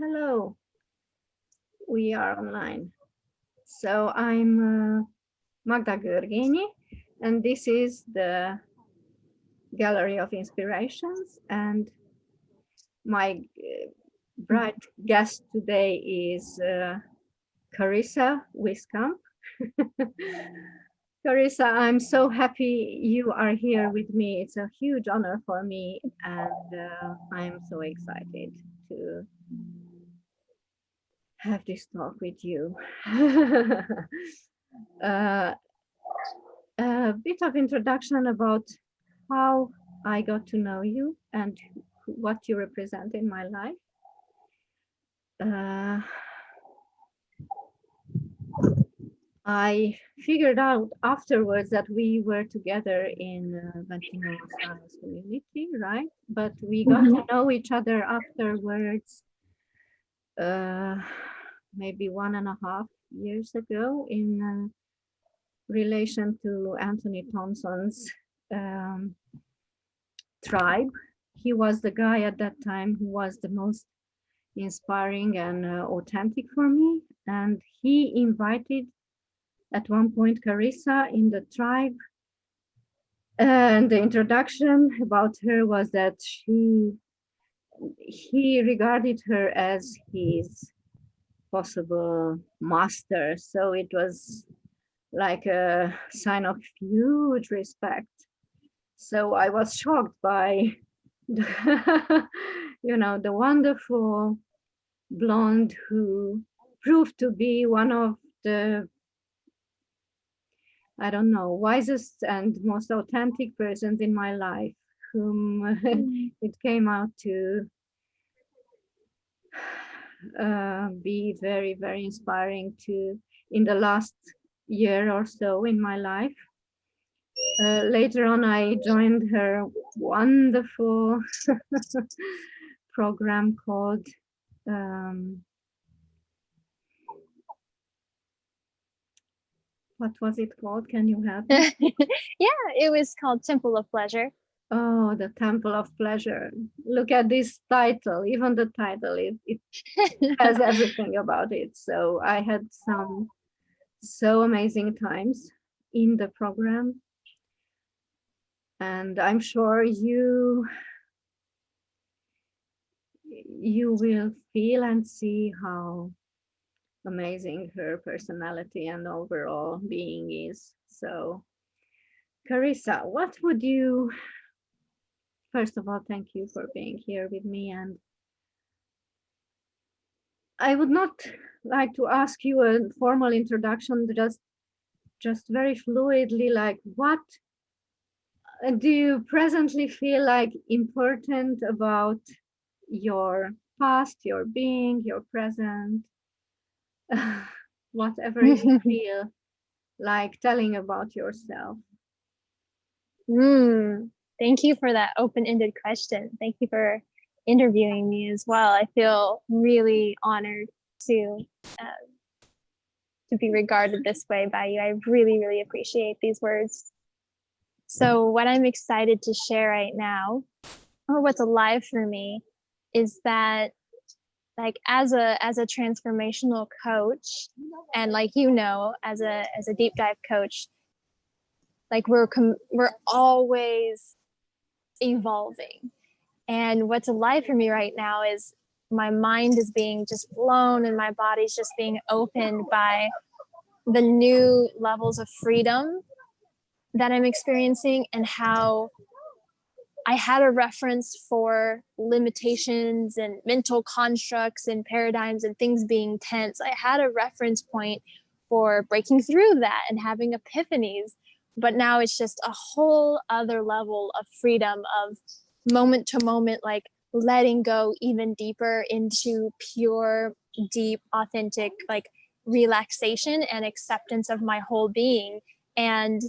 Hello, we are online. So I'm Magda Görgényi, and this is the Gallery of Inspirations. And my bright guest today is Karissa Wieskamp. Karissa, I'm so happy you are here with me. It's a huge honor for me, and I'm so excited to have this talk with you. uh, a bit of introduction about how I got to know you and what you represent in my life. I figured out afterwards that we were together in Valentino Science community, right? But we got to know each other afterwards, maybe 1.5 years ago in relation to Anthony Thompson's tribe. He was the guy at that time who was the most inspiring and authentic for me. And he invited at one point Karissa in the tribe. And the introduction about her was that he regarded her as his possible master. So it was like a sign of huge respect. So I was shocked by the, the wonderful blonde who proved to be one of the, I don't know, wisest and most authentic persons in my life, whom it came out to be very, very inspiring to in the last year or so in my life. Later on, I joined her wonderful program called what was it called? Can you help me? Yeah, it was called Temple of Pleasure. Oh, the Temple of Pleasure. Look at this title. Even the title, it has everything about it. So I had some so amazing times in the program. And I'm sure you will feel and see how amazing her personality and overall being is. So, Karissa, what would you, first of all, thank you for being here with me. And I would not like to ask you a formal introduction, just very fluidly, like what do you presently feel like important about your past, your being, your present, whatever you feel like telling about yourself? Thank you for that open-ended question. Thank you for interviewing me as well. I feel really honored to be regarded this way by you. I really, really appreciate these words. So what I'm excited to share right now, or what's alive for me, is that like as a transformational coach, and like as a deep dive coach, like we're always evolving. And what's alive for me right now is my mind is being just blown and my body's just being opened by the new levels of freedom that I'm experiencing, and how I had a reference for limitations and mental constructs and paradigms and things being tense. I had a reference point for breaking through that and having epiphanies. But now it's just a whole other level of freedom, of moment to moment, like letting go even deeper into pure, deep, authentic, like relaxation and acceptance of my whole being. And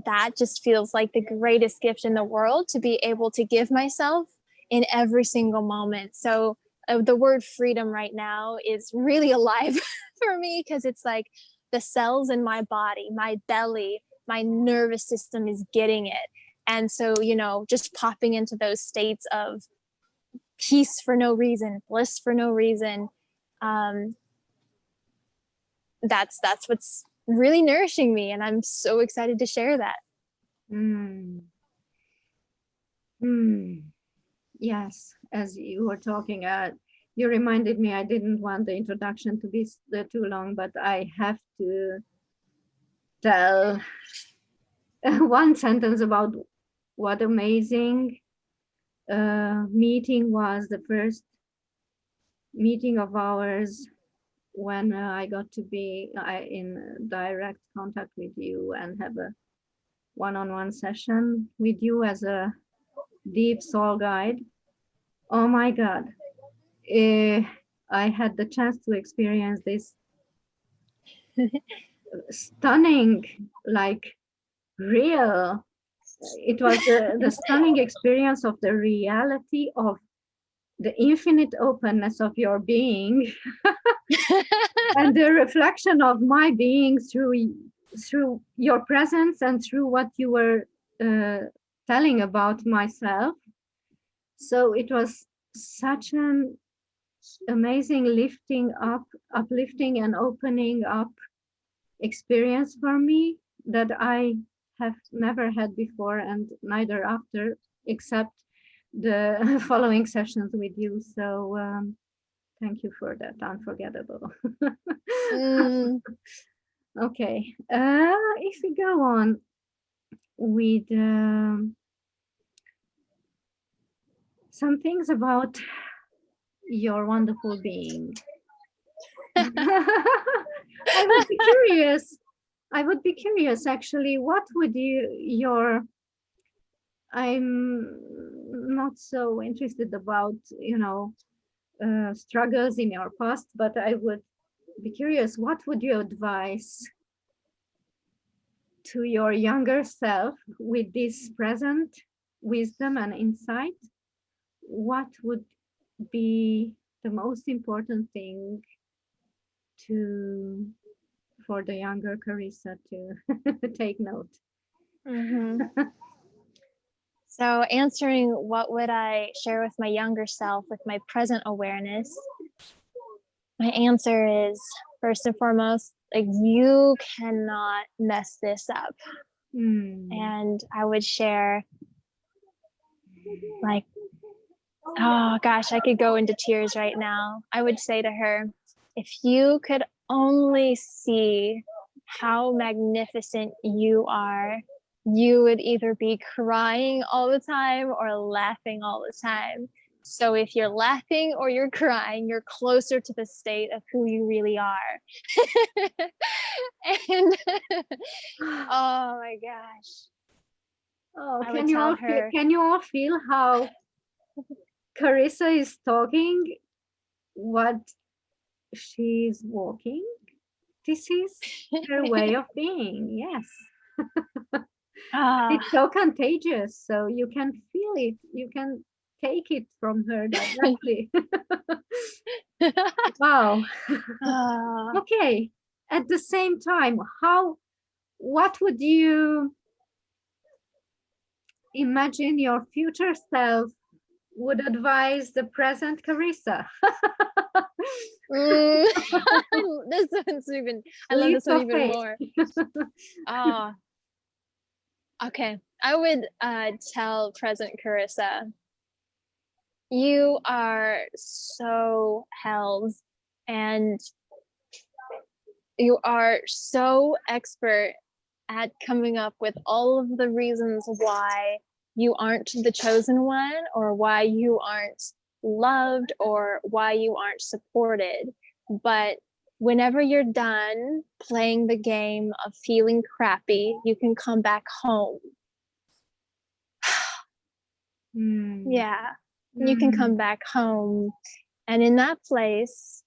that just feels like the greatest gift in the world to be able to give myself in every single moment. So the word freedom right now is really alive for me, because it's like the cells in my body, my belly, my nervous system is getting it. And so, just popping into those states of peace for no reason, bliss for no reason. That's what's really nourishing me, and I'm so excited to share that. Mm. Mm. Yes, as you were talking, you reminded me, I didn't want the introduction to be too long, but I have to tell one sentence about what amazing meeting was, the first meeting of ours when I got to be in direct contact with you and have a one-on-one session with you as a deep soul guide. Oh my God. I had the chance to experience this stunning, like real. It was the stunning experience of the reality of the infinite openness of your being and the reflection of my being through your presence and through what you were telling about myself. So it was such an amazing uplifting and opening up experience for me that I have never had before and neither after, except the following sessions with you. So thank you for that. Unforgettable. Okay. If we go on with some things about your wonderful being. I would be curious actually, what would I'm not so interested about, struggles in your past, but I would be curious, what would you advise to your younger self with this present wisdom and insight? What would be the most important thing for the younger Karissa to take note? So answering what would I share with my younger self with my present awareness, my answer is, first and foremost, like, you cannot mess this up. And I would share, like, oh gosh, I could go into tears right now. I would say to her, if you could only see how magnificent you are, you would either be crying all the time or laughing all the time. So if you're laughing or you're crying, you're closer to the state of who you really are. And oh my gosh. Oh, can you all feel how Karissa is talking, what she's walking? This is her way of being. Yes. It's so contagious, so you can feel it, you can take it from her directly. Wow. Okay, at the same time, what would you imagine your future self would advise the present Karissa? This one's even, I love this one even more. Okay, I would tell present Karissa, you are so held and you are so expert at coming up with all of the reasons why you aren't the chosen one, or why you aren't loved, or why you aren't supported. But whenever you're done playing the game of feeling crappy, you can come back home. Yeah, you can come back home. And in that place,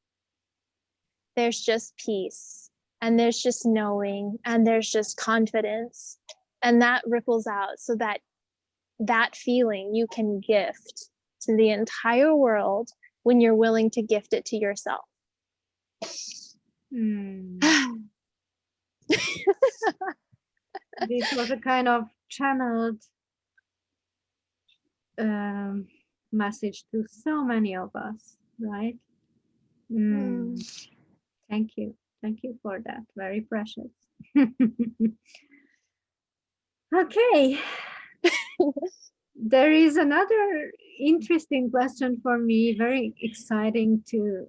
there's just peace, and there's just knowing, and there's just confidence. And that ripples out, so that feeling you can gift to the entire world when you're willing to gift it to yourself. This was a kind of channeled message to so many of us, right? Thank you. Thank you for that. Very precious. Okay. There is another interesting question for me, very exciting to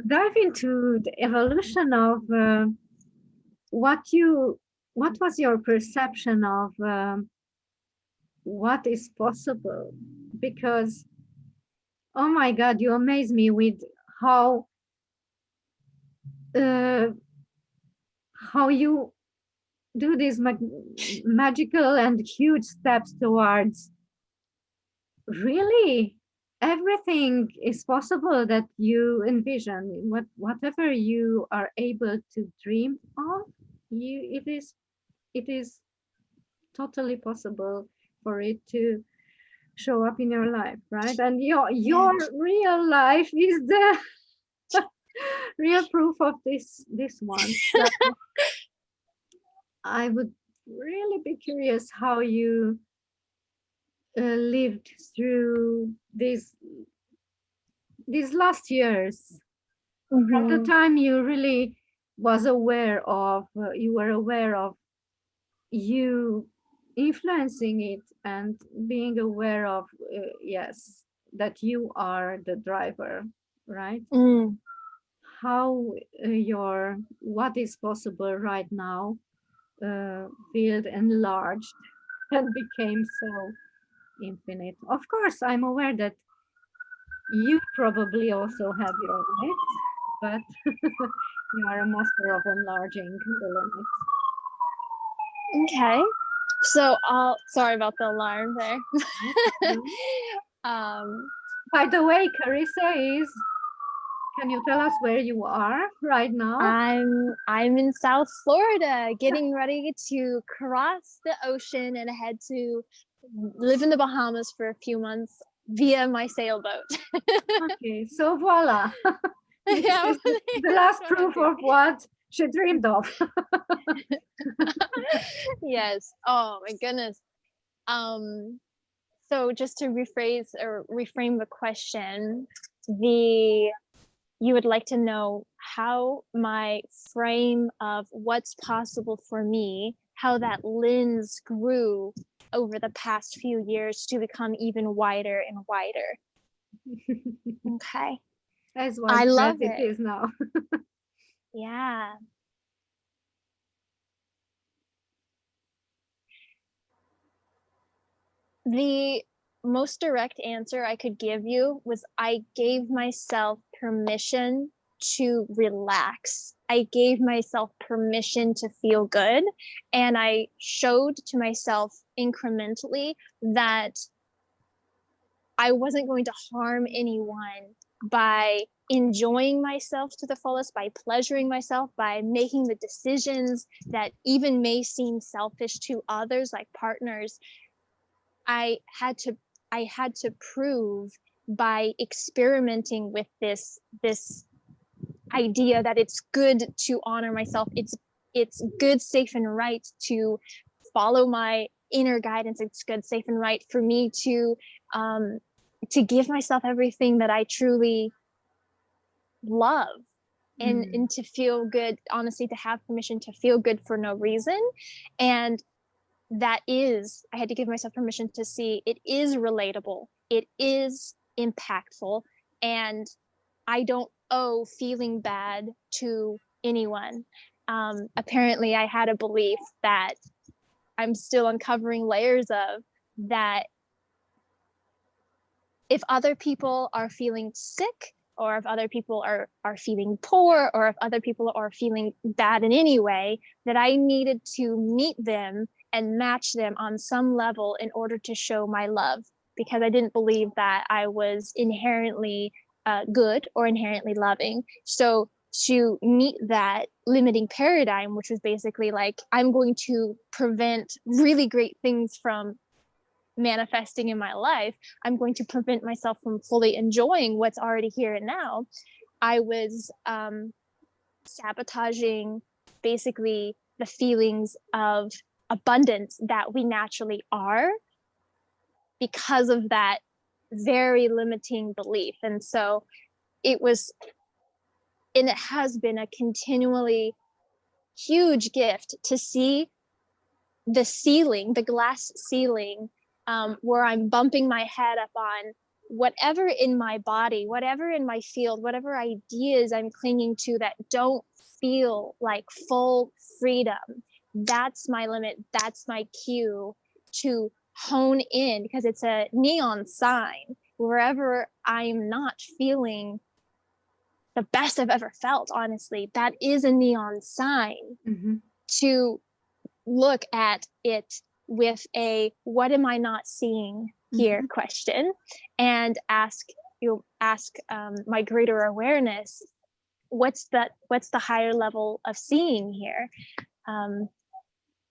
dive into the evolution of what was your perception of what is possible, because oh my god, you amaze me with how uh, how you do these magical and huge steps towards really everything is possible that you envision. Whatever you are able to dream of, it is totally possible for it to show up in your life, right? And your real life is the real proof of this one. So I would really be curious how you lived through these last years, from the time you really was aware of you were aware of you influencing it, and being aware of yes, that you are the driver, right? How your what is possible right now field enlarged and became so infinite. Of course, I'm aware that you probably also have your limits, but you are a master of enlarging the limits. Okay. So sorry about the alarm there. By the way, Karissa is, can you tell us where you are right now? I'm in South Florida, getting ready to cross the ocean and head to live in the Bahamas for a few months via my sailboat. Okay, so voila. Yeah, the last proof of what she dreamed of. Yes. Oh my goodness. So just to rephrase or reframe the question, you would like to know how my frame of what's possible for me, how that lens grew over the past few years to become even wider and wider. Okay. As I wide love as it is now. Yeah. The most direct answer I could give you was I gave myself permission to relax. I gave myself permission to feel good. And I showed to myself incrementally that I wasn't going to harm anyone by enjoying myself to the fullest, by pleasuring myself, by making the decisions that even may seem selfish to others, like partners. I had to prove by experimenting with this idea that it's good to honor myself. It's good, safe, and right to follow my inner guidance. It's good, safe, and right for me to give myself everything that I truly love, and to feel good, honestly, to have permission to feel good for no reason. And I had to give myself permission to see it is relatable, it is impactful, and I don't owe feeling bad to anyone. Apparently, I had a belief that I'm still uncovering layers of, that if other people are feeling sick, or if other people are feeling poor, or if other people are feeling bad in any way, that I needed to meet them and match them on some level in order to show my love, because I didn't believe that I was inherently good or inherently loving. So to meet that limiting paradigm, which was basically like, I'm going to prevent really great things from manifesting in my life, I'm going to prevent myself from fully enjoying what's already here and now. I was sabotaging basically the feelings of abundance that we naturally are, because of that very limiting belief. And so it has been a continually huge gift to see the ceiling, the glass ceiling, where I'm bumping my head up on whatever in my body, whatever in my field, whatever ideas I'm clinging to that don't feel like full freedom. That's my limit. That's my cue to hone in, because it's a neon sign. Wherever I'm not feeling the best I've ever felt, honestly, that is a neon sign to look at it with a "what am I not seeing here?" question, and ask my greater awareness, what's the higher level of seeing here?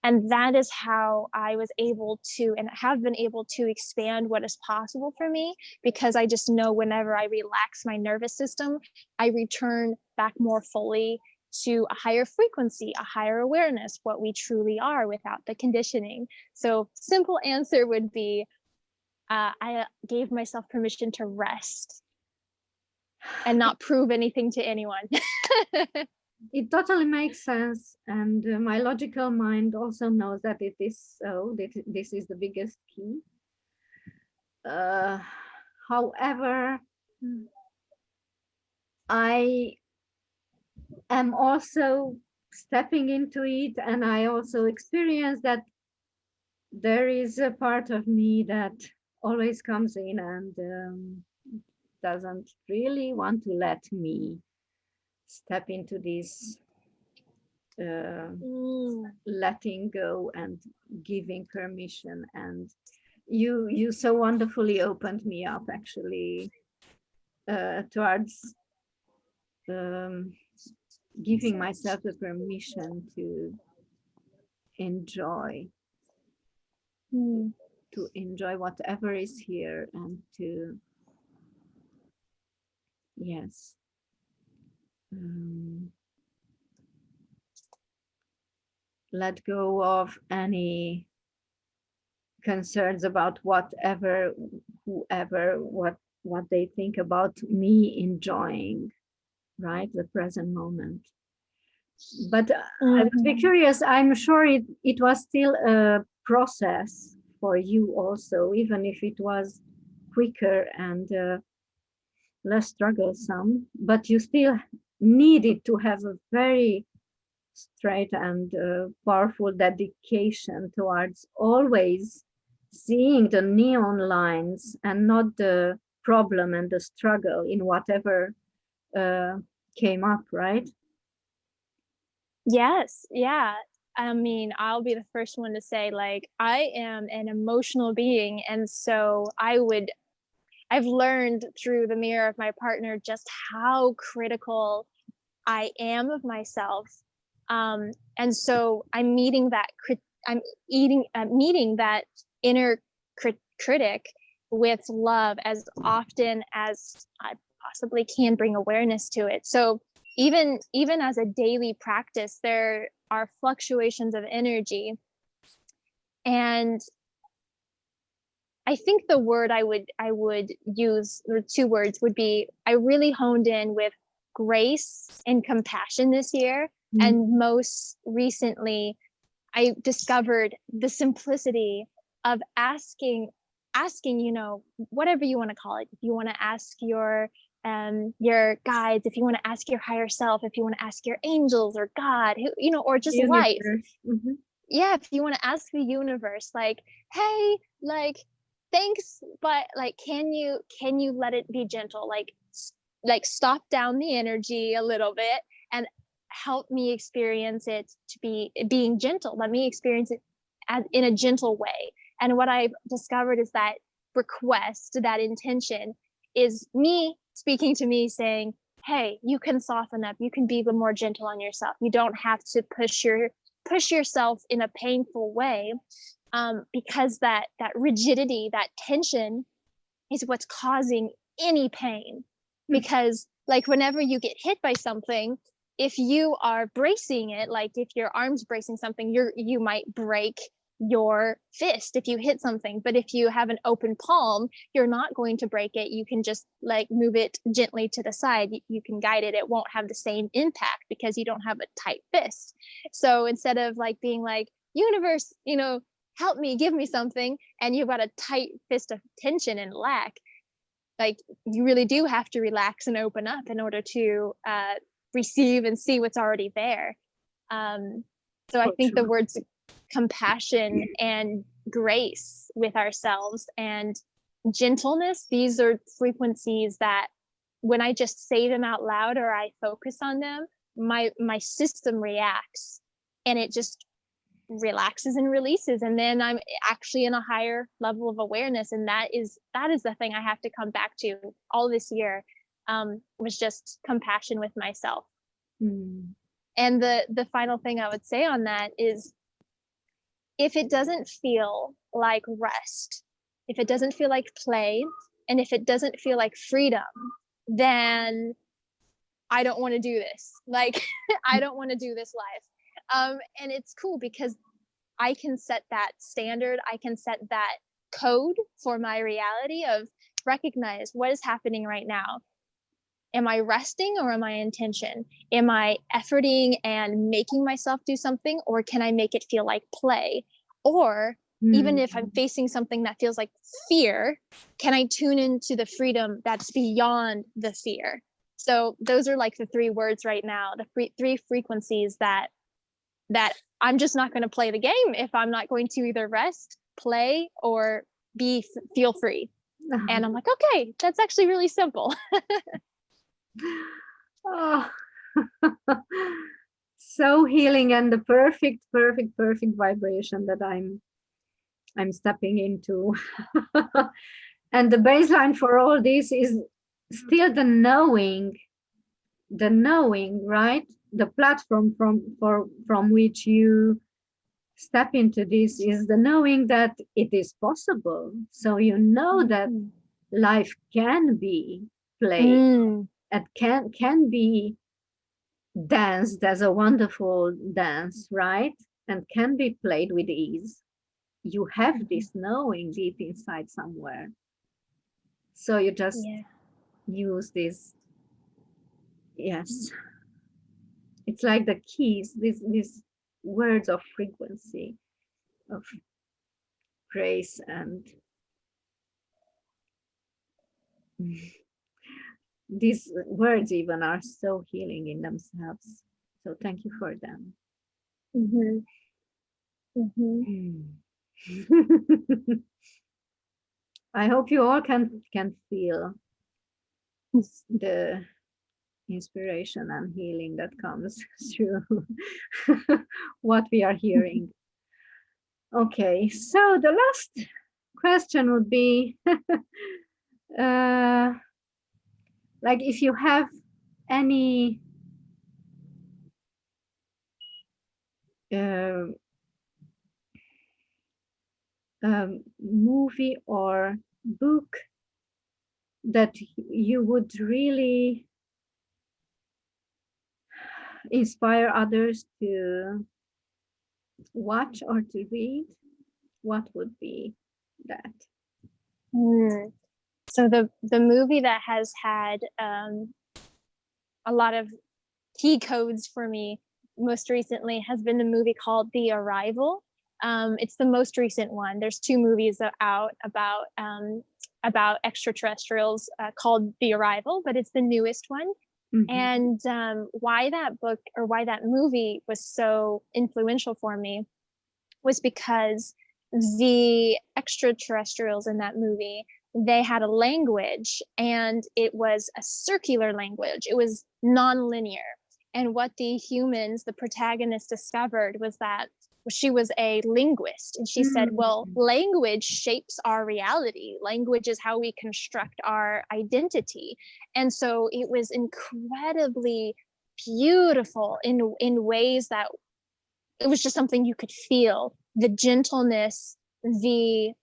And that is how I was able to, and have been able to, expand what is possible for me, because I just know whenever I relax my nervous system, I return back more fully to a higher frequency, a higher awareness, what we truly are without the conditioning. So simple answer would be, I gave myself permission to rest and not prove anything to anyone. It totally makes sense, and my logical mind also knows that it is so. This is the biggest key. However, I am also stepping into it, and I also experience that there is a part of me that always comes in and doesn't really want to let me step into this letting go and giving permission. And you so wonderfully opened me up, actually, towards giving myself the permission to enjoy whatever is here, and to let go of any concerns about whoever what they think about me enjoying, right, the present moment. But I would be curious, I'm sure it was still a process for you also, even if it was quicker and less troublesome, but you still needed to have a very straight and powerful dedication towards always seeing the neon lines and not the problem and the struggle in whatever came up, right? Yes, yeah. I mean, I'll be the first one to say, like, I am an emotional being, and so I've learned through the mirror of my partner just how critical I am of myself. And so I'm meeting that inner critic with love as often as I possibly can bring awareness to it. So even as a daily practice, there are fluctuations of energy. And I think the word I would use, or two words, would be, I really honed in with grace and compassion this year. And most recently, I discovered the simplicity of asking, whatever you want to call it. If you want to ask your guides, if you want to ask your higher self, if you want to ask your angels or God, or just life. Yeah, if you want to ask the universe, like, hey, like, thanks, but like, can you let it be gentle? Like stop down the energy a little bit and help me experience it to be being gentle. Let me experience it in a gentle way. And what I've discovered is that request, that intention, is me speaking to me saying, hey, you can soften up, you can be more gentle on yourself. You don't have to push yourself in a painful way, because that rigidity, that tension, is what's causing any pain. Because like, whenever you get hit by something, if you are bracing it, like if your arm's bracing something, you might break your fist if you hit something. But if you have an open palm, you're not going to break it. You can just like move it gently to the side. You can guide it. It won't have the same impact because you don't have a tight fist. So instead of like being like, universe, you know, help me, give me something, and you've got a tight fist of tension and lack, like you really do have to relax and open up in order to receive and see what's already there. So I think the words compassion and grace with ourselves and gentleness, these are frequencies that when I just say them out loud or I focus on them, my system reacts and it just relaxes and releases, and then I'm actually in a higher level of awareness. And that is the thing I have to come back to all this year, was just compassion with myself. And the final thing I would say on that is, if it doesn't feel like rest, if it doesn't feel like play, and if it doesn't feel like freedom, then I don't want to do this. Like, I don't want to do this life. And it's cool because I can set that standard. I can set that code for my reality of recognize what is happening right now. Am I resting or am I in tension? Am I efforting and making myself do something, or can I make it feel like play? Or even if I'm facing something that feels like fear, can I tune into the freedom that's beyond the fear? So those are like the three words right now, the three frequencies that I'm just not going to play the game if I'm not going to either rest, play, or feel free. And I'm like, okay, that's actually really simple. Oh. So healing, and the perfect vibration that I'm stepping into. And the baseline for all this is still the knowing, right? The platform from which you step into this is the knowing that it is possible. So you know that life can be played, and can be danced as a wonderful dance, right? And can be played with ease. You have this knowing deep inside somewhere. So you just use this. Yes. It's like the keys, these words of frequency, of grace, and these words even are so healing in themselves. So thank you for them. I hope you all can feel the inspiration and healing that comes through what we are hearing. Okay, so the last question would be like, if you have any movie or book that you would really inspire others to watch or to read, what would be that? So the movie that has had a lot of key codes for me most recently has been the movie called The Arrival. It's the most recent one. There's two movies out about extraterrestrials called The Arrival, but it's the newest one. And why that book or why that movie was so influential for me was because the extraterrestrials in that movie, they had a language, and it was a circular language. It was non-linear. And what the humans, the protagonist, discovered was that she was a linguist. And she said, well, language shapes our reality. Language is how we construct our identity. And so it was incredibly beautiful in ways that it was just something you could feel. The gentleness, the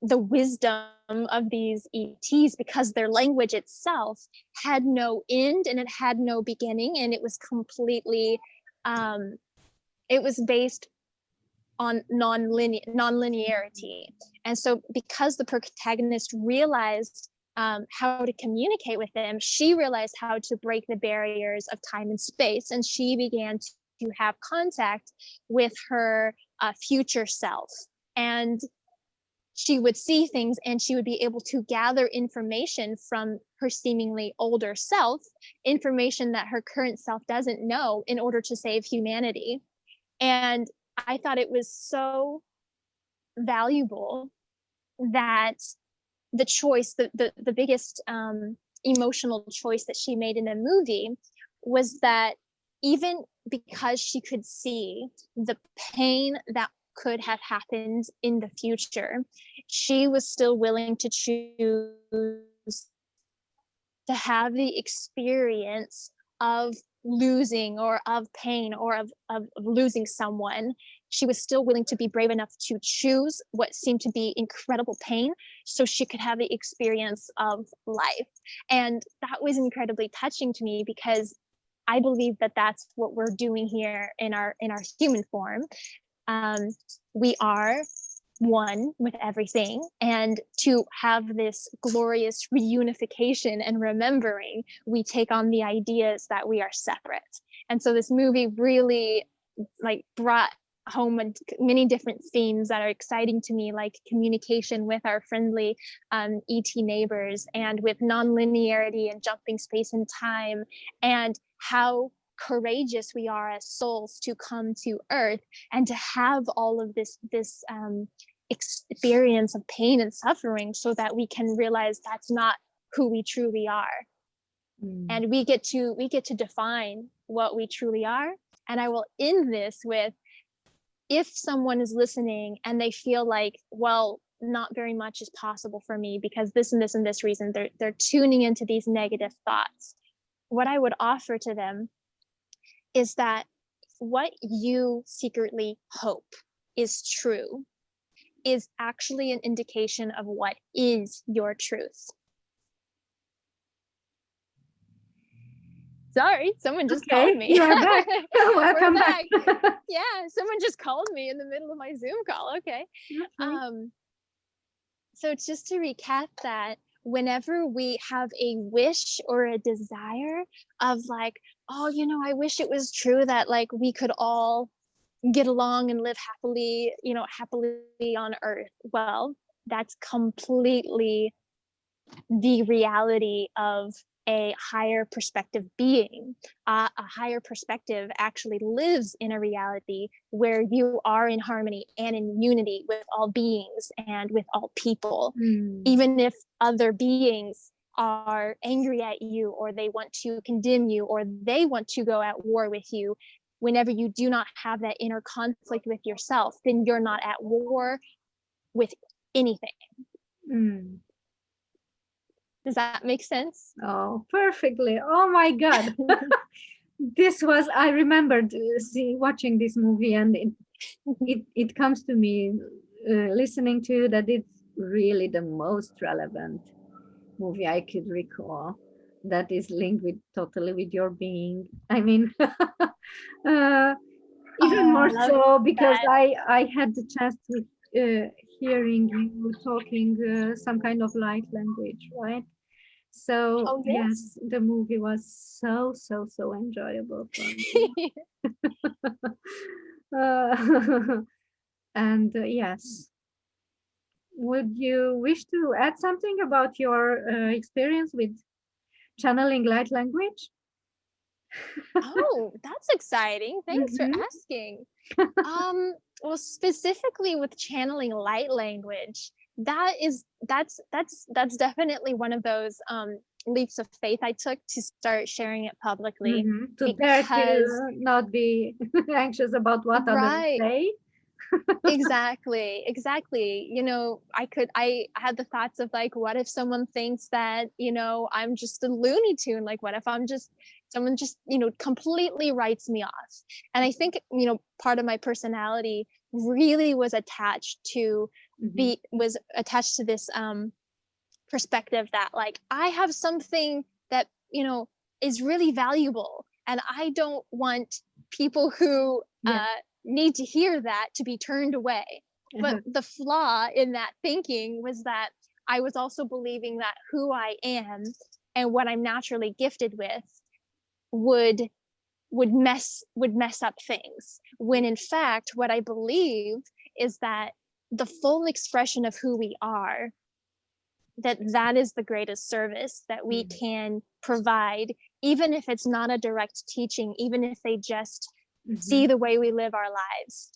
wisdom of these ETs, because their language itself had no end and it had no beginning, and it was completely it was based on non-linearity. And so because the protagonist realized how to communicate with them, she realized how to break the barriers of time and space, and she began to have contact with her future self. And she would see things, and she would be able to gather information from her seemingly older self, information that her current self doesn't know, in order to save humanity. And I thought it was so valuable that the choice, the biggest emotional choice that she made in the movie was that even because she could see the pain that could have happened in the future, she was still willing to choose to have the experience of losing, or of pain, or of losing someone. She was still willing to be brave enough to choose what seemed to be incredible pain, so she could have the experience of life. And that was incredibly touching to me, because I believe that that's what we're doing here in our human form. We are one with everything, and to have this glorious reunification and remembering, we take on the ideas that we are separate. And so this movie really brought home many different themes that are exciting to me, like communication with our friendly ET neighbors, and with non-linearity and jumping space and time, and how courageous we are as souls to come to Earth and to have all of this experience of pain and suffering, so that we can realize that's not who we truly are. And we get to define what we truly are. And I will end this with, if someone is listening and they feel like, well, not very much is possible for me because this and this and this reason, they're tuning into these negative thoughts, what I would offer to them is that what you secretly hope is true is actually an indication of what is your truth. Sorry, someone just called me. You are back. Welcome We're back. back. Yeah, someone just called me in the middle of my Zoom call. Okay. So just to recap that, whenever we have a wish or a desire of like, oh, I wish it was true that like we could all get along and live happily on Earth. Well, that's completely the reality of a higher perspective being. A higher perspective actually lives in a reality where you are in harmony and in unity with all beings and with all people. Even if other beings are angry at you, or they want to condemn you, or they want to go at war with you, whenever you do not have that inner conflict with yourself, then you're not at war with anything. Does that make sense? Oh, perfectly. Oh my God. I remembered watching this movie, and it comes to me listening to that it's really the most relevant movie I could recall that is linked totally with your being. I mean, even more so because I had the chance to hearing you talking some kind of light language, right? So yes, the movie was so enjoyable for me. And yes, would you wish to add something about your experience with channeling light language? Oh, that's exciting. Thanks for asking. Well, specifically with channeling light language, that's definitely one of those leaps of faith I took to start sharing it publicly. To dare to not be anxious about what others say. Exactly. I had the thoughts of like, what if someone thinks that, I'm just a Looney Tune? Like, what if someone just, completely writes me off? And I think, part of my personality really was attached to this perspective that like, I have something that, is really valuable, and I don't want people who need to hear that to be turned away. But the flaw in that thinking was that I was also believing that who I am and what I'm naturally gifted with would mess up things, when in fact what I believe is that the full expression of who we are, that is the greatest service that we can provide, even if it's not a direct teaching, even if they just see the way we live our lives,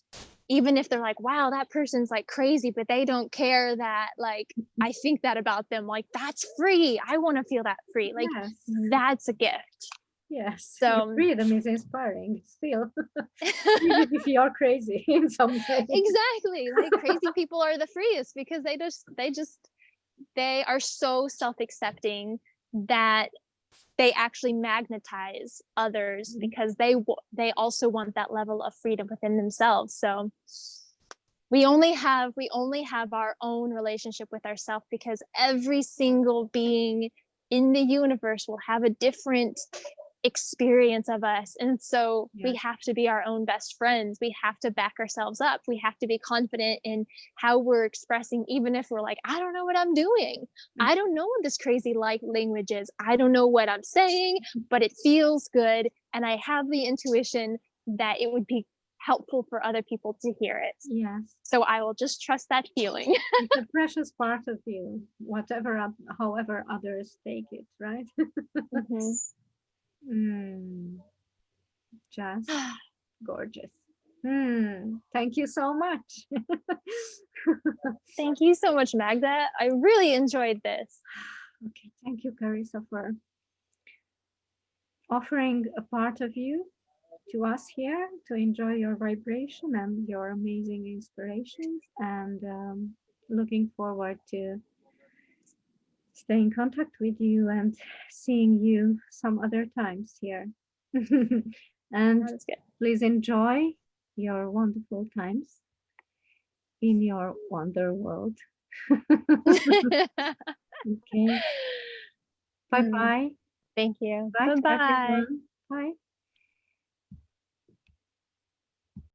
even if they're like, wow, that person's like crazy, but they don't care that like I think that about them, like that's free, I want to feel that free, like Yes. that's a gift. Yes, So freedom is inspiring still, even if you're crazy in some way. exactly, like crazy people are the freest because they are so self-accepting that they actually magnetize others because they also want that level of freedom within themselves. So we only have our own relationship with ourselves, because every single being in the universe will have a different experience of us, and so we have to be our own best friends. We have to back ourselves up. We have to be confident in how we're expressing, even if we're like, I don't know what I'm doing, I don't know what this crazy like language is, I don't know what I'm saying, but it feels good, and I have the intuition that it would be helpful for other people to hear it. Yes. So I will just trust that feeling. It's a precious part of you, however others take it, right? Just gorgeous. Thank you so much. Thank you so much, Magda. I really enjoyed this. Okay, thank you, Karissa, for offering a part of you to us here to enjoy your vibration and your amazing inspirations, and looking forward to stay in contact with you and seeing you some other times here. And please enjoy your wonderful times in your wonder world. Okay. Bye-bye. Thank you. Bye, Bye-bye. everyone. Bye.